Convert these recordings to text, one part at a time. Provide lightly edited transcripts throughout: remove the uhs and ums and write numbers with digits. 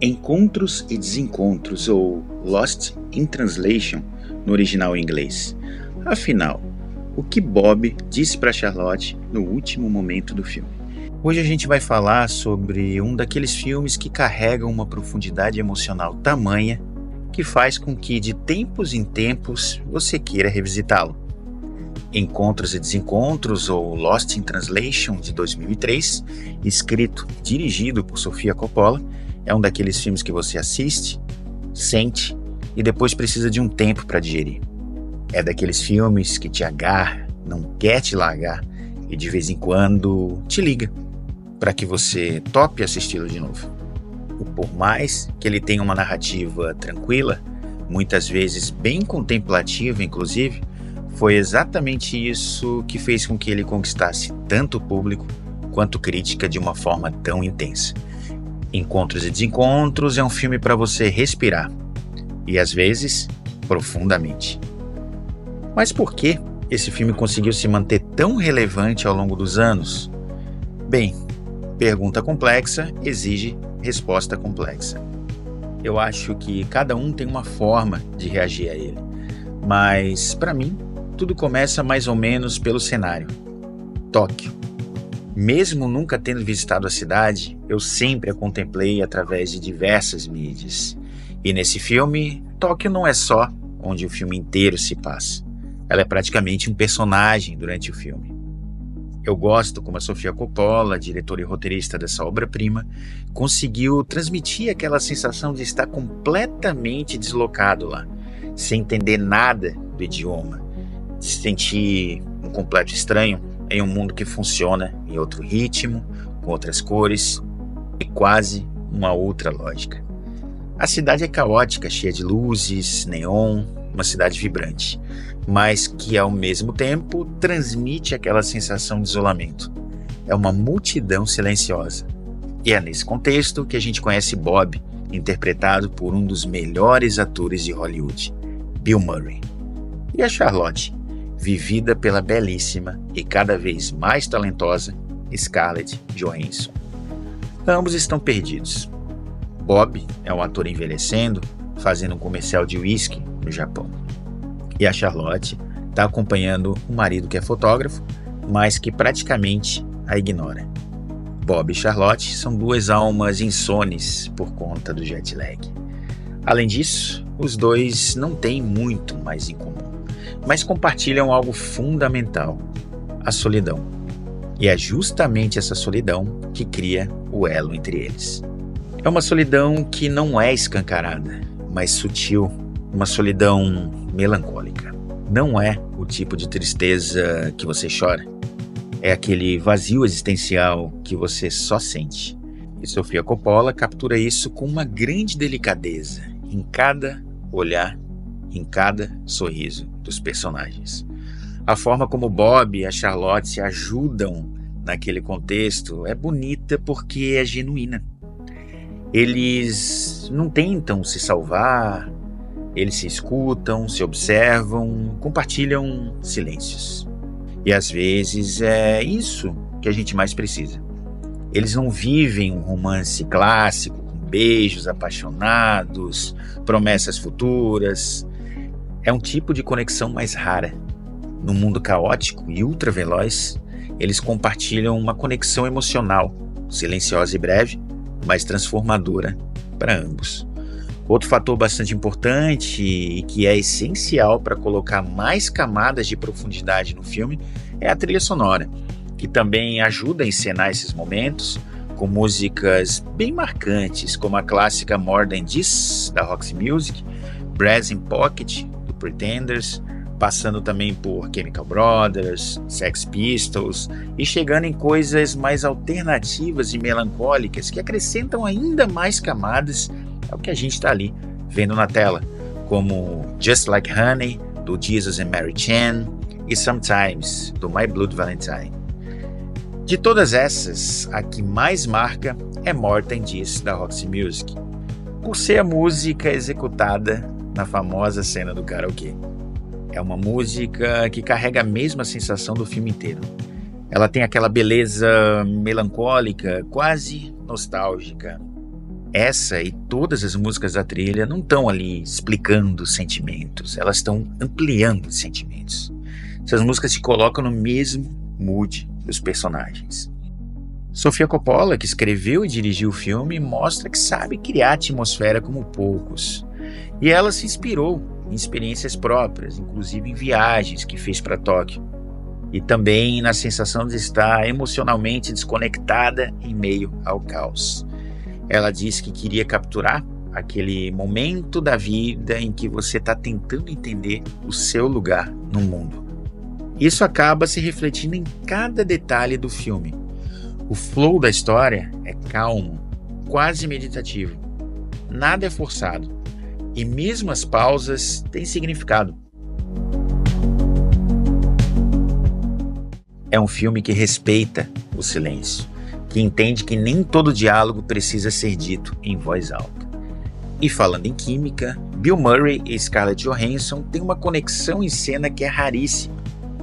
Encontros e Desencontros, ou Lost in Translation, no original em inglês. Afinal, o que Bob disse para Charlotte no último momento do filme? Hoje a gente vai falar sobre um daqueles filmes que carregam uma profundidade emocional tamanha que faz com que de tempos em tempos você queira revisitá-lo. Encontros e Desencontros, ou Lost in Translation, de 2003, escrito e dirigido por Sofia Coppola, é um daqueles filmes que você assiste, sente e depois precisa de um tempo para digerir. É daqueles filmes que te agarra, não quer te largar e de vez em quando te liga para que você tope assisti-lo de novo. Por mais que ele tenha uma narrativa tranquila, muitas vezes bem contemplativa inclusive, foi exatamente isso que fez com que ele conquistasse tanto o público quanto crítica de uma forma tão intensa. Encontros e Desencontros é um filme para você respirar, e às vezes, profundamente. Mas por que esse filme conseguiu se manter tão relevante ao longo dos anos? Bem, pergunta complexa exige resposta complexa. Eu acho que cada um tem uma forma de reagir a ele, mas para mim, tudo começa mais ou menos pelo cenário. Tóquio. Mesmo nunca tendo visitado a cidade, eu sempre a contemplei através de diversas mídias. E nesse filme, Tóquio não é só onde o filme inteiro se passa. Ela é praticamente um personagem durante o filme. Eu gosto como a Sofia Coppola, diretora e roteirista dessa obra-prima, conseguiu transmitir aquela sensação de estar completamente deslocado lá, sem entender nada do idioma, de se sentir um completo estranho em um mundo que funciona em outro ritmo, com outras cores e quase uma outra lógica. A cidade é caótica, cheia de luzes, neon, uma cidade vibrante, mas que ao mesmo tempo transmite aquela sensação de isolamento. É uma multidão silenciosa. E é nesse contexto que a gente conhece Bob, interpretado por um dos melhores atores de Hollywood, Bill Murray. E a Charlotte, vivida pela belíssima e cada vez mais talentosa Scarlett Johansson. Ambos estão perdidos. Bob é um ator envelhecendo, fazendo um comercial de uísque no Japão. E a Charlotte está acompanhando um marido que é fotógrafo, mas que praticamente a ignora. Bob e Charlotte são duas almas insones por conta do jet lag. Além disso, os dois não têm muito mais em comum, mas compartilham algo fundamental: a solidão. E é justamente essa solidão que cria o elo entre eles. É uma solidão que não é escancarada, mas sutil, uma solidão melancólica. Não é o tipo de tristeza que você chora, é aquele vazio existencial que você só sente. E Sofia Coppola captura isso com uma grande delicadeza em cada olhar, em cada sorriso dos personagens. A forma como Bob e a Charlotte se ajudam naquele contexto é bonita porque é genuína. Eles não tentam se salvar, eles se escutam, se observam, compartilham silêncios. E às vezes é isso que a gente mais precisa. Eles não vivem um romance clássico, com beijos apaixonados, promessas futuras. É um tipo de conexão mais rara. No mundo caótico e ultraveloz, eles compartilham uma conexão emocional, silenciosa e breve, mas transformadora para ambos. Outro fator bastante importante e que é essencial para colocar mais camadas de profundidade no filme é a trilha sonora, que também ajuda a encenar esses momentos, com músicas bem marcantes, como a clássica More Than This, da Roxy Music, Brass in Pocket, do Pretenders, passando também por Chemical Brothers, Sex Pistols e chegando em coisas mais alternativas e melancólicas que acrescentam ainda mais camadas ao que a gente está ali vendo na tela, como Just Like Honey, do Jesus and Mary Chain, e Sometimes, do My Blood Valentine. De todas essas, a que mais marca é More Than This, da Roxy Music, por ser a música executada na famosa cena do karaokê. É uma música que carrega a mesma sensação do filme inteiro. Ela tem aquela beleza melancólica, quase nostálgica. Essa e todas as músicas da trilha não estão ali explicando sentimentos, elas estão ampliando os sentimentos. Essas músicas te colocam no mesmo mood dos personagens. Sofia Coppola, que escreveu e dirigiu o filme, mostra que sabe criar atmosfera como poucos. E ela se inspirou em experiências próprias, inclusive em viagens que fez para Tóquio. E também na sensação de estar emocionalmente desconectada em meio ao caos. Ela disse que queria capturar aquele momento da vida em que você está tentando entender o seu lugar no mundo. Isso acaba se refletindo em cada detalhe do filme. O flow da história é calmo, quase meditativo. Nada é forçado. E mesmo as pausas têm significado. É um filme que respeita o silêncio, que entende que nem todo diálogo precisa ser dito em voz alta. E falando em química, Bill Murray e Scarlett Johansson têm uma conexão em cena que é raríssima.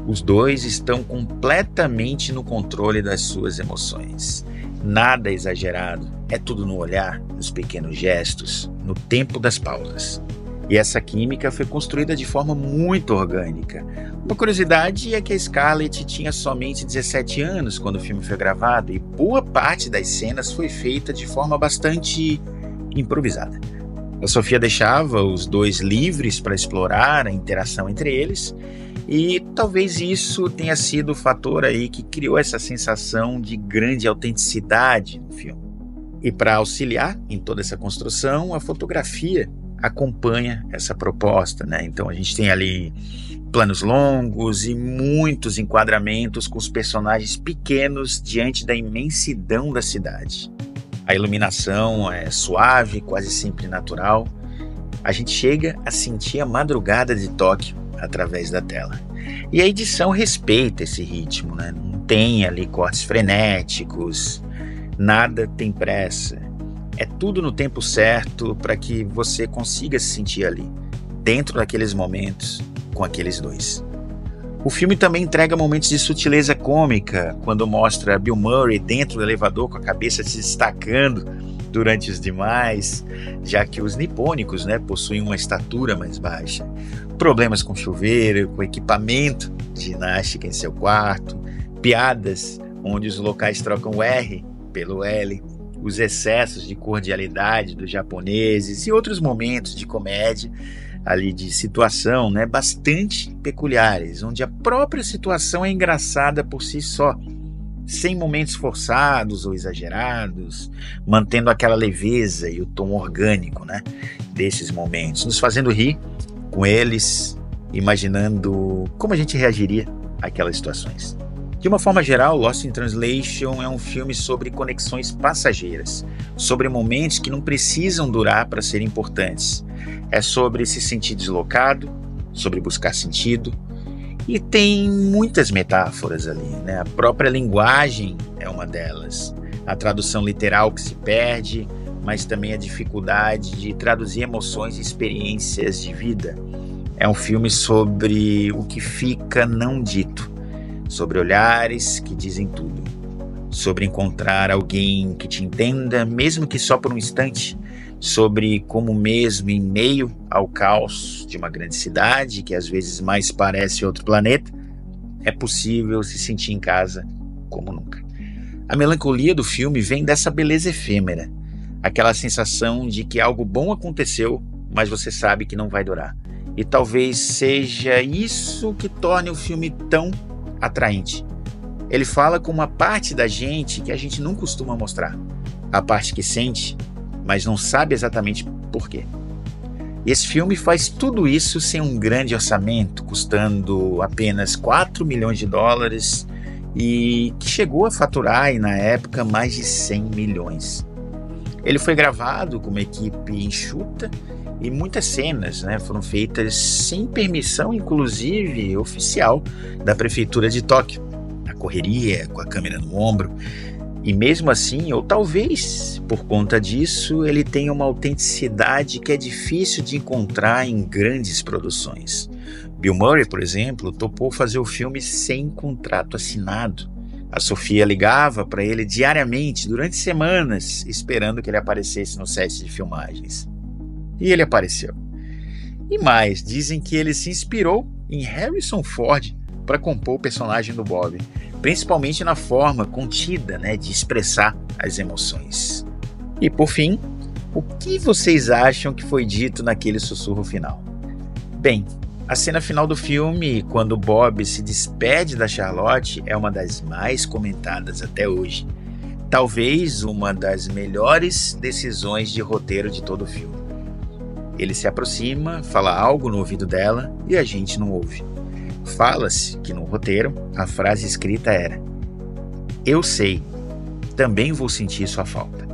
Os dois estão completamente no controle das suas emoções. Nada é exagerado, é tudo no olhar, nos pequenos gestos, no tempo das pausas. E essa química foi construída de forma muito orgânica. Uma curiosidade é que a Scarlett tinha somente 17 anos quando o filme foi gravado e boa parte das cenas foi feita de forma bastante improvisada. A Sofia deixava os dois livres para explorar a interação entre eles e talvez isso tenha sido o fator aí que criou essa sensação de grande autenticidade no filme. E para auxiliar em toda essa construção, a fotografia acompanha essa proposta, né? Então a gente tem ali planos longos e muitos enquadramentos com os personagens pequenos diante da imensidão da cidade. A iluminação é suave, quase sempre natural. A gente chega a sentir a madrugada de Tóquio através da tela. E a edição respeita esse ritmo, né? Não tem ali cortes frenéticos, nada tem pressa. É tudo no tempo certo para que você consiga se sentir ali, dentro daqueles momentos, com aqueles dois. O filme também entrega momentos de sutileza cômica, quando mostra Bill Murray dentro do elevador com a cabeça se destacando durante os demais, já que os nipônicos, né, possuem uma estatura mais baixa. Problemas com chuveiro, com equipamento de ginástica em seu quarto, piadas onde os locais trocam o R pelo L, os excessos de cordialidade dos japoneses e outros momentos de comédia ali de situação, né, bastante peculiares, onde a própria situação é engraçada por si só, sem momentos forçados ou exagerados, mantendo aquela leveza e o tom orgânico, né, desses momentos, nos fazendo rir com eles, imaginando como a gente reagiria àquelas situações. De uma forma geral, Lost in Translation é um filme sobre conexões passageiras, sobre momentos que não precisam durar para serem importantes. É sobre se sentir deslocado, sobre buscar sentido, e tem muitas metáforas ali, né? A própria linguagem é uma delas, a tradução literal que se perde, mas também a dificuldade de traduzir emoções e experiências de vida. É um filme sobre o que fica não dito, sobre olhares que dizem tudo, sobre encontrar alguém que te entenda, mesmo que só por um instante, sobre como mesmo em meio ao caos de uma grande cidade, que às vezes mais parece outro planeta, é possível se sentir em casa como nunca. A melancolia do filme vem dessa beleza efêmera, aquela sensação de que algo bom aconteceu, mas você sabe que não vai durar. E talvez seja isso que torne o filme tão atraente. Ele fala com uma parte da gente que a gente não costuma mostrar, a parte que sente, mas não sabe exatamente por quê. E esse filme faz tudo isso sem um grande orçamento, custando apenas 4 milhões de dólares e que chegou a faturar aí, na época, mais de 100 milhões. Ele foi gravado com uma equipe enxuta e muitas cenas, né, foram feitas sem permissão, inclusive oficial, da prefeitura de Tóquio. A correria, com a câmera no ombro. E mesmo assim, ou talvez por conta disso, ele tem uma autenticidade que é difícil de encontrar em grandes produções. Bill Murray, por exemplo, topou fazer o filme sem contrato assinado, A Sofia ligava para ele diariamente, durante semanas, esperando que ele aparecesse no set de filmagens. E ele apareceu. E mais, dizem que ele se inspirou em Harrison Ford para compor o personagem do Bob, principalmente na forma contida, de expressar as emoções. E por fim, o que vocês acham que foi dito naquele sussurro final? Bem, a cena final do filme, quando Bob se despede da Charlotte, é uma das mais comentadas até hoje. Talvez uma das melhores decisões de roteiro de todo o filme. Ele se aproxima, fala algo no ouvido dela e a gente não ouve. Fala-se que no roteiro a frase escrita era: "Eu sei, também vou sentir sua falta."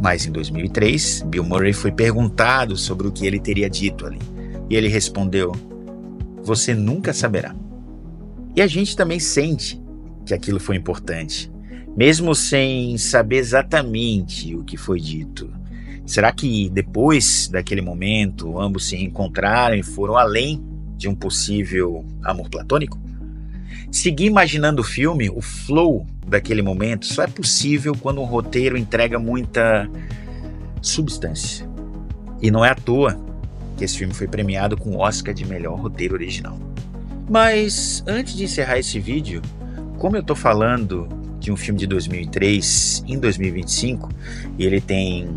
Mas em 2003, Bill Murray foi perguntado sobre o que ele teria dito ali. E ele respondeu: "Você nunca saberá." E a gente também sente que aquilo foi importante, mesmo sem saber exatamente o que foi dito. Será que depois daquele momento ambos se reencontraram e foram além de um possível amor platônico? Seguir imaginando o filme, o flow daquele momento, só é possível quando um roteiro entrega muita substância. E não é à toa que esse filme foi premiado com o Oscar de melhor roteiro original. Mas antes de encerrar esse vídeo, como eu estou falando de um filme de 2003 em 2025, e ele tem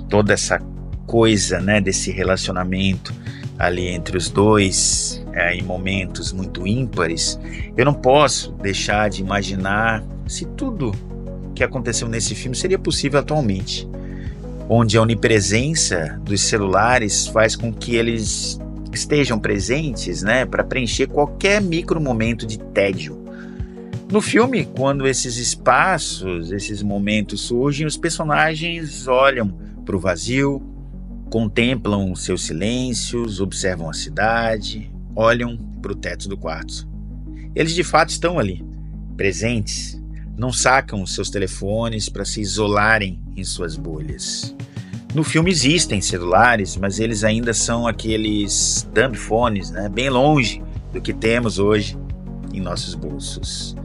toda essa coisa, desse relacionamento ali entre os dois, em momentos muito ímpares, eu não posso deixar de imaginar se tudo que aconteceu nesse filme seria possível atualmente, onde a onipresença dos celulares faz com que eles estejam presentes, para preencher qualquer micro momento de tédio. No filme, quando esses espaços, esses momentos surgem, os personagens olham para o vazio, contemplam seus silêncios, observam a cidade, olham para o teto do quarto. Eles de fato estão ali, presentes, não sacam seus telefones para se isolarem em suas bolhas. No filme existem celulares, mas eles ainda são aqueles dumb phones, bem longe do que temos hoje em nossos bolsos.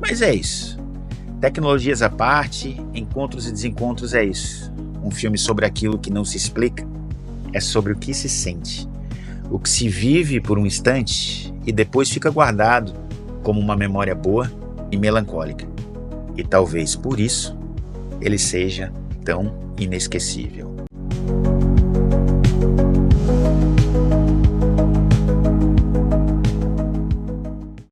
Mas é isso. Tecnologias à parte, encontros e desencontros é isso. Um filme sobre aquilo que não se explica, é sobre o que se sente. O que se vive por um instante e depois fica guardado como uma memória boa e melancólica. E talvez por isso ele seja tão inesquecível.